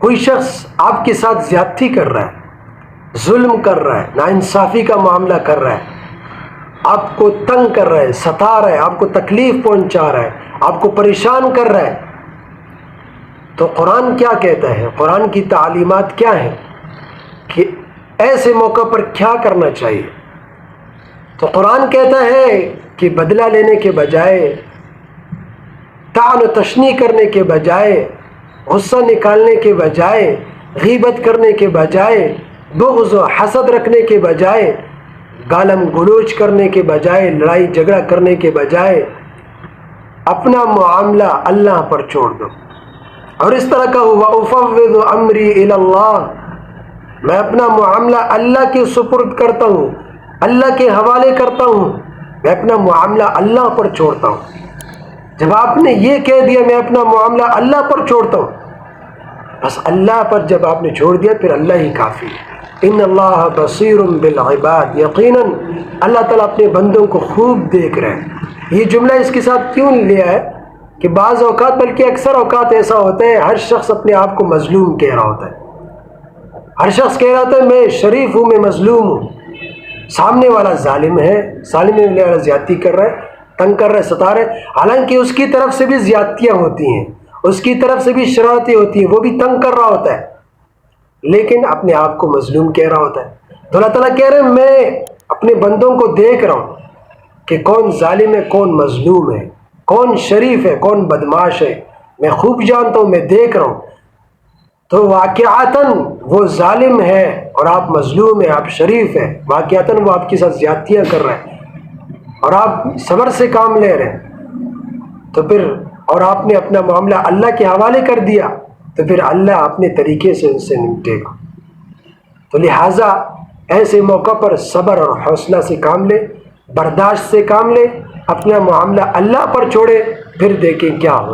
کوئی شخص آپ کے ساتھ زیادتی کر رہا ہے، ظلم کر رہا ہے، ناانصافی کا معاملہ کر رہا ہے، آپ کو تنگ کر رہا ہے، ستا رہا ہے، آپ کو تکلیف پہنچا رہا ہے، آپ کو پریشان کر رہا ہے، تو قرآن کیا کہتا ہے؟ قرآن کی تعلیمات کیا ہیں کہ ایسے موقع پر کیا کرنا چاہیے؟ تو قرآن کہتا ہے کہ بدلہ لینے کے بجائے، طعن و تشنیع کرنے کے بجائے، غصہ نکالنے کے بجائے، غیبت کرنے کے بجائے، بغض و حسد رکھنے کے بجائے، گالم گلوچ کرنے کے بجائے، لڑائی جھگڑا کرنے کے بجائے اپنا معاملہ اللہ پر چھوڑ دو۔ اور اس طرح کا وَأُفَوِّضُ أَمْرِي إِلَى اللَّهِ، میں اپنا معاملہ اللہ کے سپرد کرتا ہوں، اللہ کے حوالے کرتا ہوں، میں اپنا معاملہ اللہ پر چھوڑتا ہوں۔ جب آپ نے یہ کہہ دیا میں اپنا معاملہ اللہ پر چھوڑتا ہوں، بس اللہ پر جب آپ نے چھوڑ دیا پھر اللہ ہی کافی ہے۔ ان اللہ بصیر بالعباد، یقیناً اللہ تعالیٰ اپنے بندوں کو خوب دیکھ رہے ہیں۔ یہ جملہ اس کے ساتھ کیوں لیا ہے کہ بعض اوقات، بلکہ اکثر اوقات ایسا ہوتا ہے ہر شخص اپنے آپ کو مظلوم کہہ رہا ہوتا ہے، ہر شخص کہہ رہا ہوتا ہے میں شریف ہوں، میں مظلوم ہوں، سامنے والا ظالم ہے، سامنے والا زیادتی کر رہا ہے، تنگ کر رہا ہے، ستا رہا ہے، حالانکہ اس کی طرف سے بھی زیادتیاں ہوتی ہیں، اس کی طرف سے بھی شرارتیں ہوتی ہیں، وہ بھی تنگ کر رہا ہوتا ہے، لیکن اپنے آپ کو مظلوم کہہ رہا ہوتا ہے۔ تو اللہ تعالیٰ کہہ رہے ہیں میں اپنے بندوں کو دیکھ رہا ہوں کہ کون ظالم ہے، کون مظلوم ہے، کون شریف ہے، کون بدماش ہے، میں خوب جانتا ہوں، میں دیکھ رہا ہوں۔ تو واقعتاً وہ ظالم ہے اور آپ مظلوم ہیں، آپ شریف ہیں، واقعتاً وہ آپ کے ساتھ زیادتیاں کر رہے ہیں اور آپ صبر سے کام لے رہے ہیں، تو پھر اور آپ نے اپنا معاملہ اللہ کے حوالے کر دیا تو پھر اللہ اپنے طریقے سے ان سے نمٹے گا۔ تو لہٰذا ایسے موقع پر صبر اور حوصلہ سے کام لے، برداشت سے کام لے، اپنا معاملہ اللہ پر چھوڑے، پھر دیکھیں کیا ہو۔